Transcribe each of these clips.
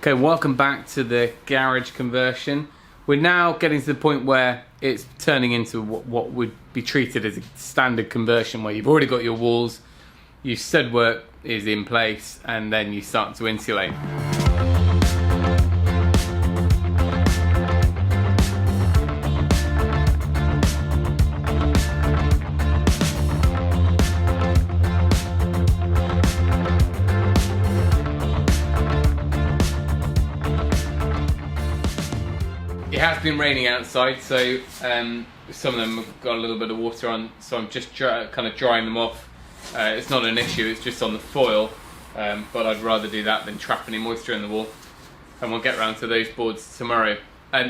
Okay, welcome back to the garage conversion. We're now getting to the point where it's turning into what would be treated as a standard conversion, where you've already got your walls, your stud work is in place, and then you start to insulate. It has been raining outside, so some of them have got a little bit of water on, so I'm just kind of drying them off. It's not an issue, it's just on the foil, but I'd rather do that than trap any moisture in the wall. And we'll get around to those boards tomorrow.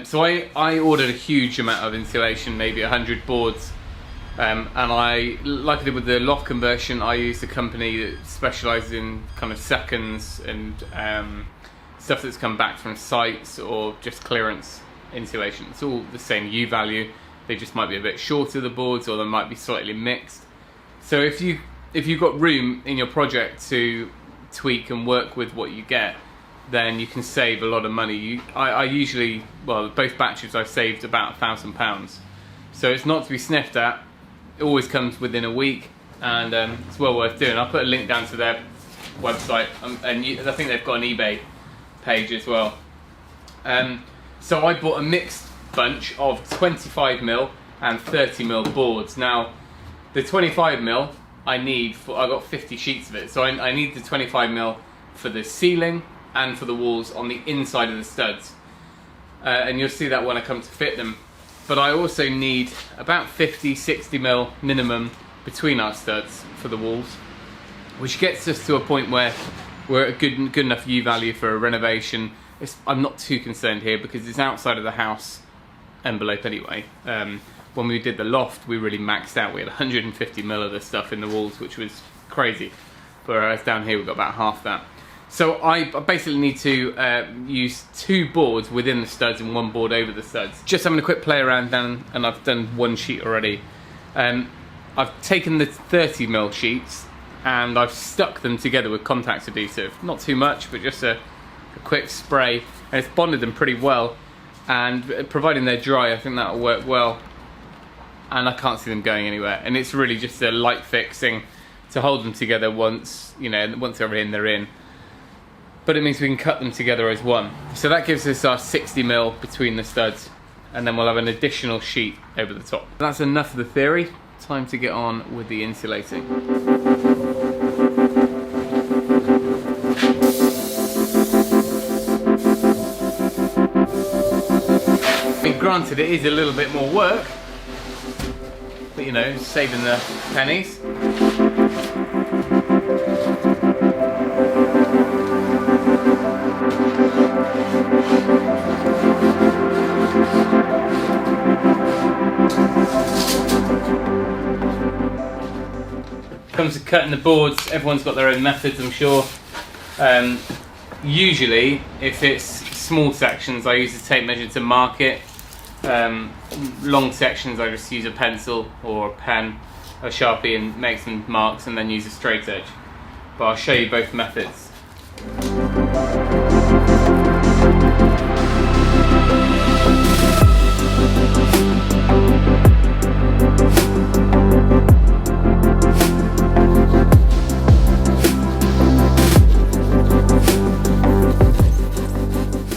So I ordered a huge amount of insulation, maybe 100 boards, and like I did with the loft conversion, I used a company that specialises in kind of seconds and stuff that's come back from sites or just clearance insulation. It's all the same U value, they just might be a bit shorter, the boards, or they might be slightly mixed. So if you've got room in your project to tweak and work with what you get, then you can save a lot of money. I usually, well, both batches I've saved about £1,000, so it's not to be sniffed at. It always comes within a week, and it's well worth doing. I'll put a link down to their website, and I think they've got an eBay page as well. So I bought a mixed bunch of 25mm and 30mm boards. Now, the 25mm I got 50 sheets of it, so I need the 25mm for the ceiling and for the walls on the inside of the studs. And you'll see that when I come to fit them. But I also need about 50-60mm minimum between our studs for the walls, which gets us to a point where we're at a good enough U value for a renovation. I'm not too concerned here because it's outside of the house envelope anyway. When we did the loft, we really maxed out. We had 150mm of this stuff in the walls, which was crazy. Whereas down here we've got about half that. So I basically need to use 2 boards within the studs and 1 board over the studs. Just having a quick play around down, and I've done 1 sheet already. I've taken the 30mm sheets and I've stuck them together with contact adhesive. Not too much, but just a quick spray, and it's bonded them pretty well, and providing they're dry, I think that'll work well, and I can't see them going anywhere, and it's really just a light fixing to hold them together once they're in, but it means we can cut them together as one. So that gives us our 60mm between the studs, and then we'll have an additional sheet over the top. That's enough of the theory. Time to get on with the insulating. Granted, it is a little bit more work, but you know, saving the pennies. Comes to cutting the boards, everyone's got their own methods, I'm sure. Usually, if it's small sections, I use a tape measure to mark it. Long sections, I just use a pencil or a pen, a Sharpie, and make some marks, and then use a straight edge. But I'll show you both methods.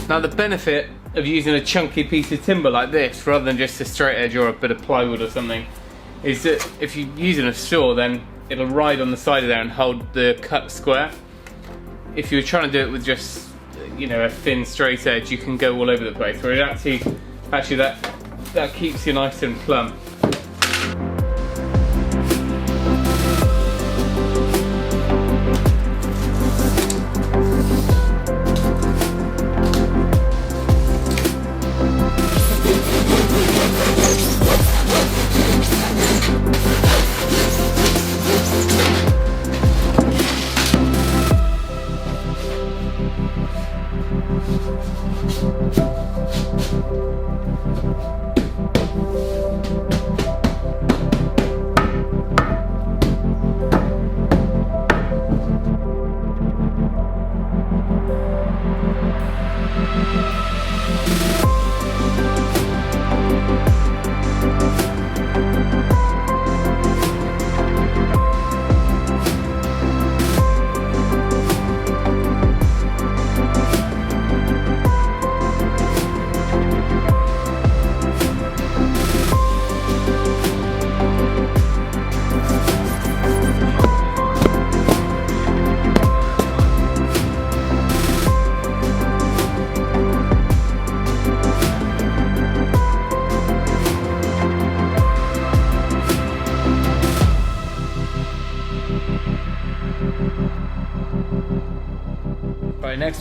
Now, the benefit of using a chunky piece of timber like this rather than just a straight edge or a bit of plywood or something is that if you're using a saw, then it'll ride on the side of there and hold the cut square. If you're trying to do it with just, you know, a thin straight edge, you can go all over the place, where it actually that keeps you nice and plumb.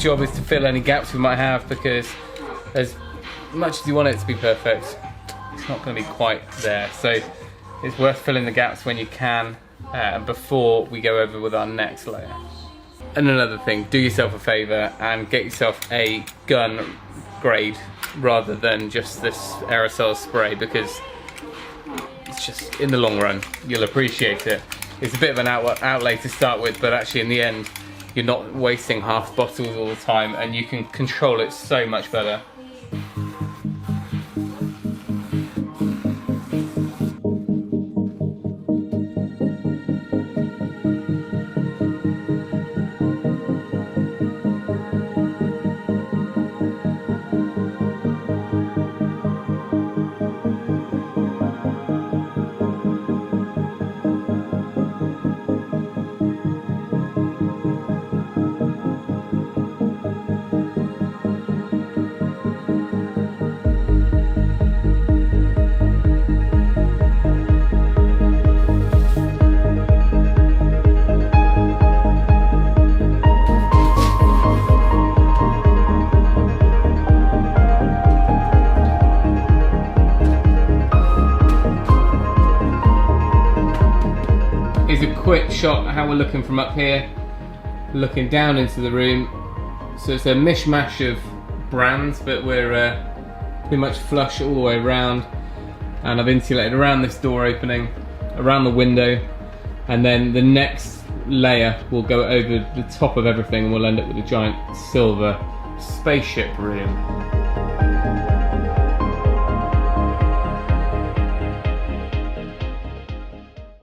next job is to fill any gaps we might have, because as much as you want it to be perfect, it's not going to be quite there. So it's worth filling the gaps when you can, before we go over with our next layer. And another thing, do yourself a favour and get yourself a gun grade rather than just this aerosol spray, because it's just, in the long run, you'll appreciate it. It's a bit of an outlay to start with, but actually in the end, you're not wasting half bottles all the time, and you can control it so much better. Quick shot at how we're looking from up here, looking down into the room. So it's a mishmash of brands, but we're pretty much flush all the way around, and I've insulated around this door opening, around the window, and then the next layer will go over the top of everything, and we'll end up with a giant silver spaceship room.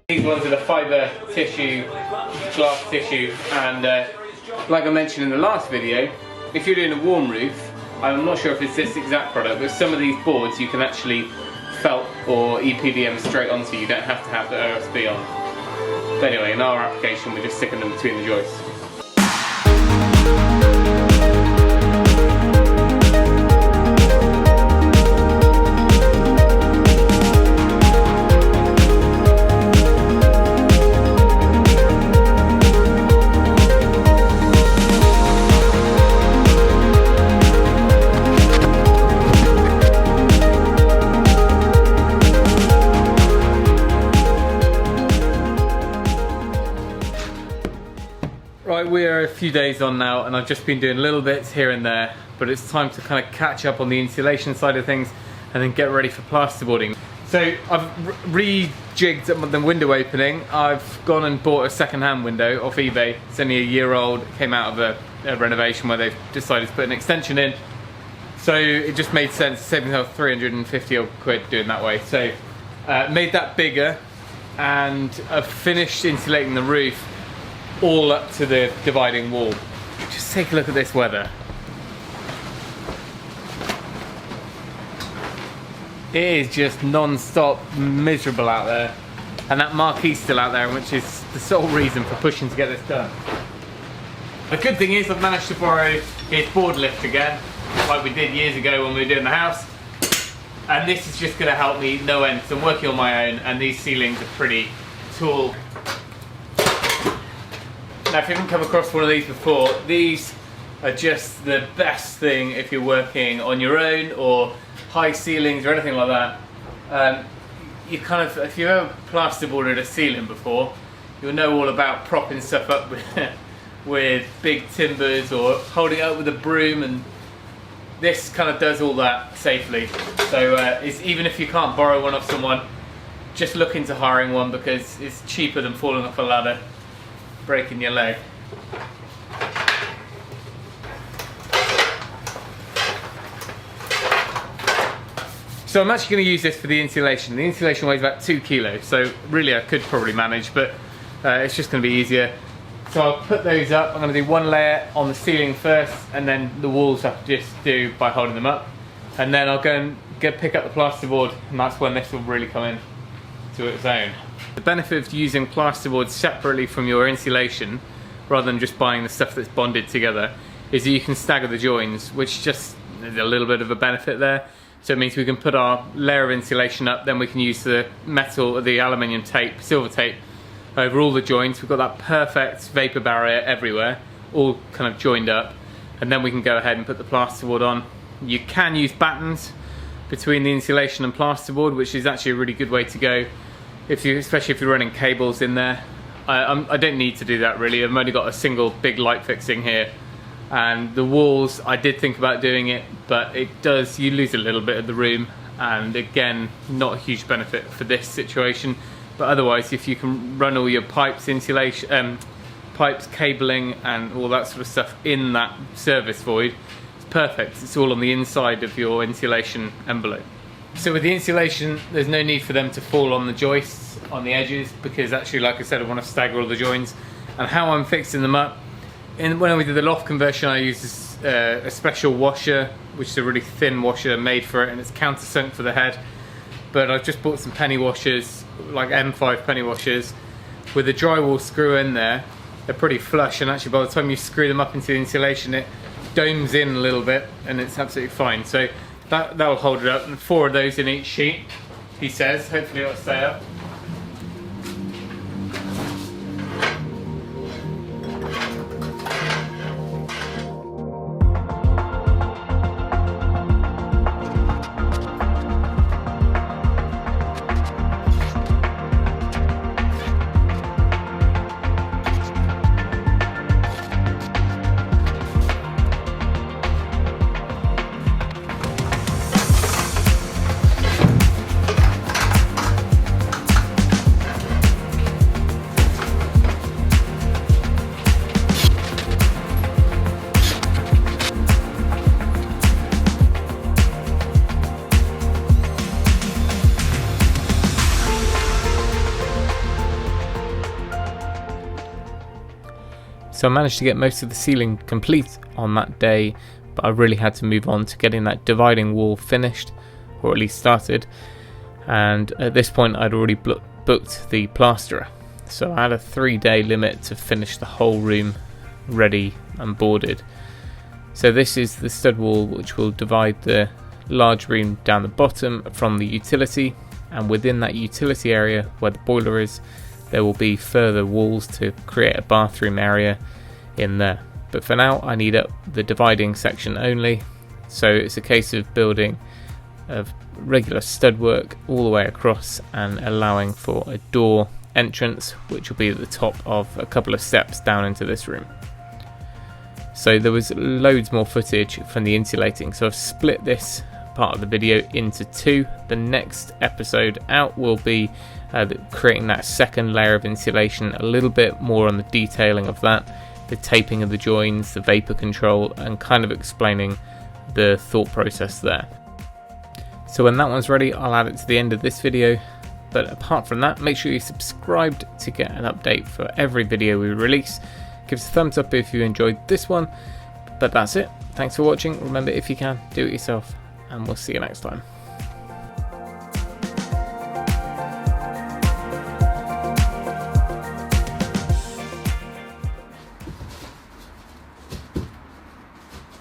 These ones are the fibre tissue, glass tissue, and like I mentioned in the last video, if you're doing a warm roof, I'm not sure if it's this exact product, but some of these boards you can actually felt or EPDM straight onto, you don't have to have the OSB on. But anyway, in our application we're just sticking them between the joists. Right, we are a few days on now, and I've just been doing little bits here and there, but it's time to kind of catch up on the insulation side of things and then get ready for plasterboarding. So I've rejigged the window opening. I've gone and bought a second-hand window off eBay. It's only a year old. It came out of a renovation where they've decided to put an extension in. So it just made sense, saving myself 350 odd quid doing that way. So made that bigger, and I've finished insulating the roof all up to the dividing wall. Just take a look at this weather. It is just non-stop miserable out there, and that marquee's still out there, which is the sole reason for pushing to get this done. The good thing is I've managed to borrow his board lift again, like we did years ago when we were doing the house, and this is just going to help me no end, because I'm working on my own and these ceilings are pretty tall. Now, if you haven't come across one of these before, these are just the best thing if you're working on your own or high ceilings or anything like that. You kind of, if you've ever plasterboarded a ceiling before, you'll know all about propping stuff up with big timbers or holding it up with a broom, and this kind of does all that safely. So it's, even if you can't borrow one off someone, just look into hiring one, because it's cheaper than falling off a ladder, breaking your leg. So I'm actually going to use this for the insulation. The insulation weighs about 2 kilos, so really I could probably manage, but it's just going to be easier. So I'll put those up. I'm going to do one layer on the ceiling first, and then the walls I just do by holding them up. And then I'll go and pick up the plasterboard, and that's when this will really come in to its own. The benefit of using plasterboard separately from your insulation, rather than just buying the stuff that's bonded together, is that you can stagger the joins, which just is a little bit of a benefit there. So it means we can put our layer of insulation up, then we can use the metal, the aluminium tape, silver tape, over all the joints. We've got that perfect vapor barrier everywhere, all kind of joined up. and then we can go ahead and put the plasterboard on. You can use battens between the insulation and plasterboard, which is actually a really good way to go, especially if you're running cables in there. I don't need to do that really. I've only got a single big light fixing here, and the walls, I did think about doing it, but you lose a little bit of the room, and again, not a huge benefit for this situation. But otherwise, if you can run all your pipes, insulation, pipes, cabling, and all that sort of stuff in that service void, it's perfect. It's all on the inside of your insulation envelope. So with the insulation, there's no need for them to fall on the joists, on the edges, because actually, like I said, I want to stagger all the joins. And how I'm fixing them up, when we did the loft conversion, I used a special washer, which is a really thin washer made for it, and it's countersunk for the head. But I've just bought some penny washers, like M5 penny washers, with a drywall screw in there. They're pretty flush, and actually by the time you screw them up into the insulation, it domes in a little bit, and it's absolutely fine. So that'll hold it up, and 4 of those in each sheet, he says. Hopefully it'll stay up. So I managed to get most of the ceiling complete on that day, but I really had to move on to getting that dividing wall finished, or at least started. And at this point I'd already booked the plasterer. So I had a 3-day limit to finish the whole room ready and boarded. So this is the stud wall which will divide the large room down the bottom from the utility, and within that utility area where the boiler is, there will be further walls to create a bathroom area in there. But for now I need up the dividing section only, so it's a case of building a regular stud work all the way across and allowing for a door entrance, which will be at the top of a couple of steps down into this room. So there was loads more footage from the insulating, so I've split this part of the video into 2. The next episode out will be creating that second layer of insulation, a little bit more on the detailing of that, the taping of the joins, the vapor control, and kind of explaining the thought process there. So when that one's ready, I'll add it to the end of this video. But apart from that, make sure you're subscribed to get an update for every video we release. Give us a thumbs up if you enjoyed this one. But that's it. Thanks for watching. Remember, if you can, do it yourself, and we'll see you next time.